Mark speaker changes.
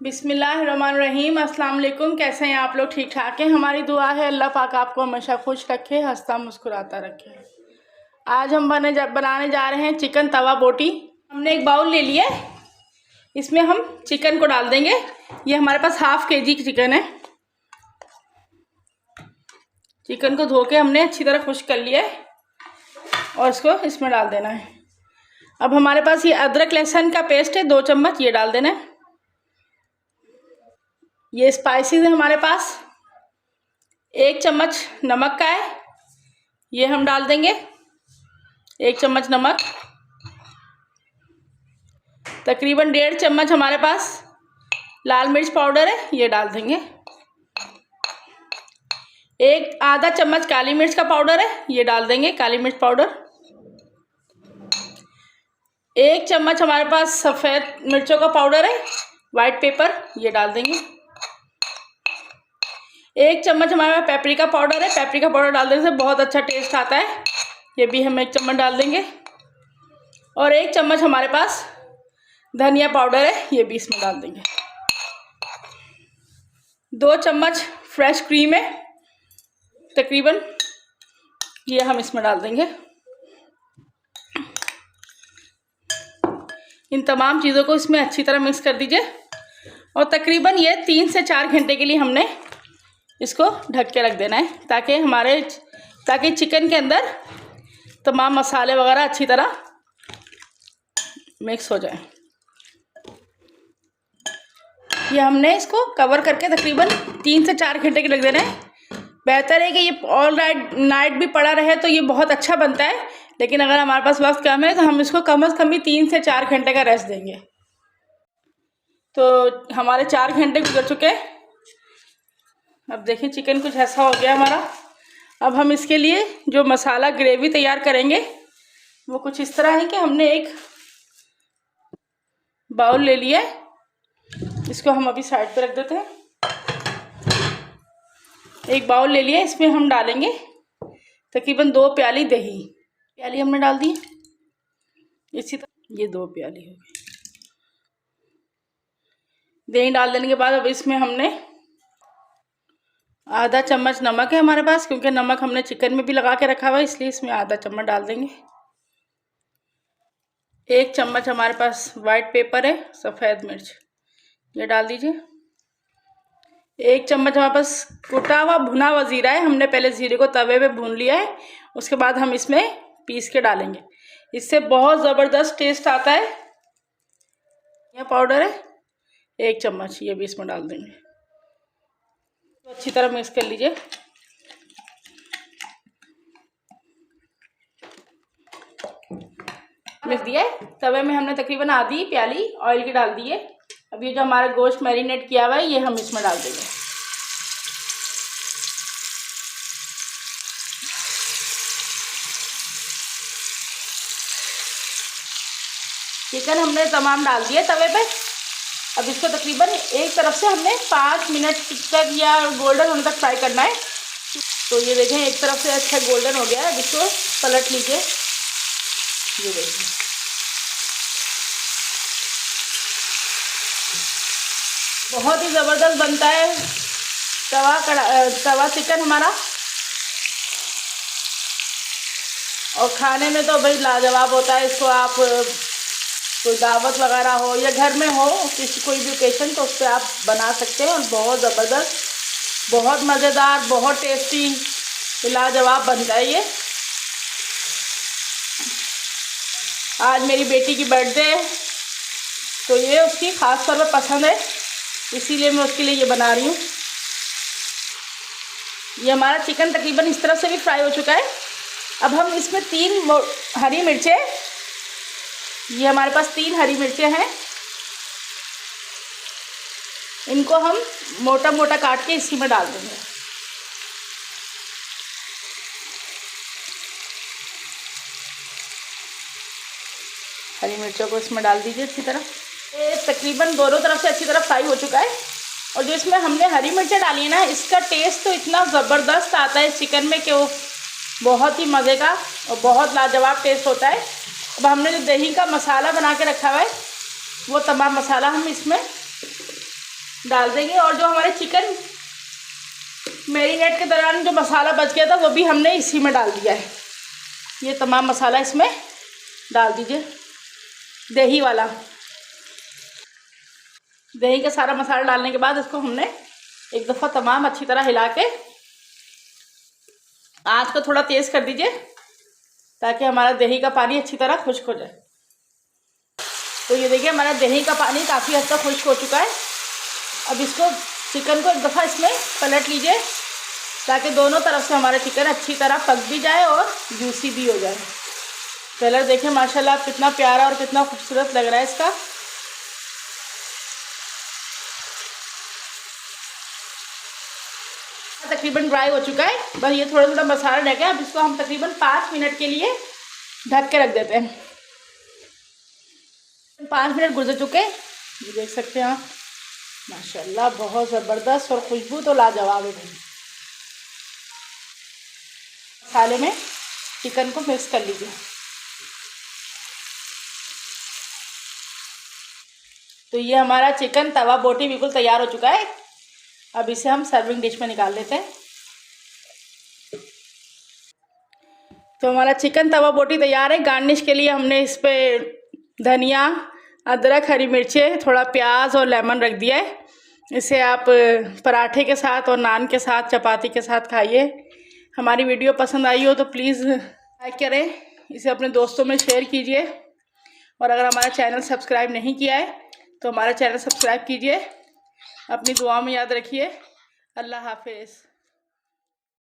Speaker 1: बिस्मिल्लाहिर्रहमानिर्रहीम। अस्सलाम वालेकुम। कैसे हैं आप लोग? ठीक ठाक हैं? हमारी दुआ है अल्लाह पाक आपको हमेशा खुश रखे, हंसता मुस्कुराता रखे। आज हम बनाने जा रहे हैं चिकन तवा बोटी। हमने एक बाउल ले लिया, इसमें हम चिकन को डाल देंगे। ये हमारे पास हाफ केजी की चिकन है। चिकन को धो के हमने अच्छी तरह खुश कर लिया है और इसको इसमें डाल देना है। अब हमारे पास ये अदरक लहसुन का पेस्ट है, 2 चम्मच ये डाल देना है। ये स्पाइसेस है हमारे पास, 1 चम्मच नमक का है, ये हम डाल देंगे 1 चम्मच नमक। तकरीबन 1.5 चम्मच हमारे पास लाल मिर्च पाउडर है, ये डाल देंगे। आधा चम्मच काली मिर्च का पाउडर है, ये डाल देंगे काली मिर्च पाउडर। 1 चम्मच हमारे पास सफ़ेद मिर्चों का पाउडर है, वाइट पेपर, ये डाल देंगे। 1 चम्मच हमारे पास पेपरिका पाउडर है, पेपरिका पाउडर डाल देने से बहुत अच्छा टेस्ट आता है, ये भी हम 1 चम्मच डाल देंगे। और 1 चम्मच हमारे पास धनिया पाउडर है, ये भी इसमें डाल देंगे। 2 चम्मच फ्रेश क्रीम है तकरीबन, ये हम इसमें डाल देंगे। इन तमाम चीज़ों को इसमें अच्छी तरह मिक्स कर दीजिए और तकरीबन ये 3 से 4 घंटे के लिए हमने इसको ढक के रख देना है, ताकि चिकन के अंदर तमाम मसाले वगैरह अच्छी तरह मिक्स हो जाए। ये हमने इसको कवर करके तकरीबन 3 से 4 घंटे के रख देना है। बेहतर है कि ये ऑल नाइट भी पड़ा रहे तो ये बहुत अच्छा बनता है, लेकिन अगर हमारे पास वक्त कम है तो हम इसको कम से कम भी 3 से 4 घंटे का रेस्ट देंगे। तो हमारे 4 घंटे गुजर चुके हैं। अब देखिए चिकन कुछ ऐसा हो गया हमारा। अब हम इसके लिए जो मसाला ग्रेवी तैयार करेंगे वो कुछ इस तरह है कि हमने एक बाउल ले लिया है, इसको हम अभी साइड पे रख देते हैं। एक बाउल ले लिया, इसमें हम डालेंगे तकरीबन 2 प्याली दही। प्याली हमने डाल दी, इसी तरह ये 2 प्याली हो गई। दही डाल देने के बाद अब इसमें हमने आधा चम्मच नमक है हमारे पास, क्योंकि नमक हमने चिकन में भी लगा के रखा हुआ है, इसलिए इसमें आधा चम्मच डाल देंगे। 1 चम्मच हमारे पास वाइट पेपर है, सफ़ेद मिर्च, ये डाल दीजिए। 1 चम्मच हमारे पास कुटा हुआ भुना हुआ ज़ीरा है, हमने पहले ज़ीरे को तवे पे भून लिया है, उसके बाद हम इसमें पीस के डालेंगे। इससे बहुत ज़बरदस्त टेस्ट आता है। यह पाउडर है 1 चम्मच, ये भी इसमें डाल देंगे। तो अच्छी तरह मिक्स कर लीजिए। मिक्स दिया है, तवे में हमने तकरीबन आधी प्याली ऑयल की डाल दी है। अब ये जो हमारा गोश्त मैरिनेट किया हुआ है ये हम इसमें डाल देंगे। चिकन हमने तमाम डाल दिया तवे पे। अब इसको तकरीबन एक तरफ से हमने 5 मिनट तक या गोल्डन होने तक फ्राई करना है। तो ये देखें एक तरफ से अच्छा गोल्डन हो गया है, अब इसको पलट लीजिए। ये देखिए बहुत ही ज़बरदस्त बनता है तवा चिकन हमारा, और खाने में तो भाई लाजवाब होता है। इसको आप कोई दावत वगैरह हो या घर में हो कोई भी ओकेशन, तो उस पर आप बना सकते हैं और बहुत ज़बरदस्त, बहुत मज़ेदार, बहुत टेस्टी, लाजवाब बनता है ये। आज मेरी बेटी की बर्थडे है तो ये उसकी ख़ास तौर पर पसंद है, इसीलिए मैं उसके लिए ये बना रही हूँ। ये हमारा चिकन तकरीबन इस तरफ से भी फ्राई हो चुका है। अब हम इसमें 3 हरी मिर्चें, ये हमारे पास 3 हरी मिर्चें हैं, इनको हम मोटा मोटा काट के इसी में डाल देंगे। हरी मिर्चों को इसमें डाल दीजिए अच्छी तरह। ये तकरीबन दोनों तरफ से अच्छी तरह फ्राई हो चुका है। और जो इसमें हमने हरी मिर्चें डाली है ना, इसका टेस्ट तो इतना ज़बरदस्त आता है चिकन में कि वो बहुत ही मज़े का और बहुत लाजवाब टेस्ट होता है। अब हमने जो दही का मसाला बना के रखा हुआ है वो तमाम मसाला हम इसमें डाल देंगे। और जो हमारे चिकन मैरिनेट के दौरान जो मसाला बच गया था वो भी हमने इसी में डाल दिया है। ये तमाम मसाला इसमें डाल दीजिए, दही वाला। दही का सारा मसाला डालने के बाद इसको हमने एक दफ़ा तमाम अच्छी तरह हिला के आँच को थोड़ा तेज़ कर दीजिए ताकि हमारा दही का पानी अच्छी तरह खुश्क हो जाए। तो ये देखिए हमारा दही का पानी काफ़ी हद तक खुश्क हो चुका है। अब इसको चिकन को एक दफ़ा इसमें पलट लीजिए ताकि दोनों तरफ से हमारा चिकन अच्छी तरह पक भी जाए और जूसी भी हो जाए। कलर देखिए माशाल्लाह कितना प्यारा और कितना खूबसूरत लग रहा है इसका। तकरीबन ड्राई हो चुका है, बस ये थोड़ा थोड़ा मसाला रह गया। अब इसको हम तकरीबन 5 मिनट के लिए ढक के रख देते हैं। 5 मिनट गुजर चुके, ये देख सकते हैं आप माशाल्लाह बहुत ज़बरदस्त और खुशबू तो लाजवाब है। मसाले में चिकन को मिक्स कर लीजिए। तो ये हमारा चिकन तवा बोटी बिल्कुल तैयार हो चुका है। अब इसे हम सर्विंग डिश में निकाल लेते हैं। तो हमारा चिकन तवा बोटी तैयार है। गार्निश के लिए हमने इस पर धनिया, अदरक, हरी मिर्चें, थोड़ा प्याज और लेमन रख दिया है। इसे आप पराठे के साथ और नान के साथ, चपाती के साथ खाइए। हमारी वीडियो पसंद आई हो तो प्लीज़ लाइक करें, इसे अपने दोस्तों में शेयर कीजिए। और अगर हमारा चैनल सब्सक्राइब नहीं किया है तो हमारा चैनल सब्सक्राइब कीजिए। अपनी दुआ में याद रखिए। अल्लाह हाफिज़।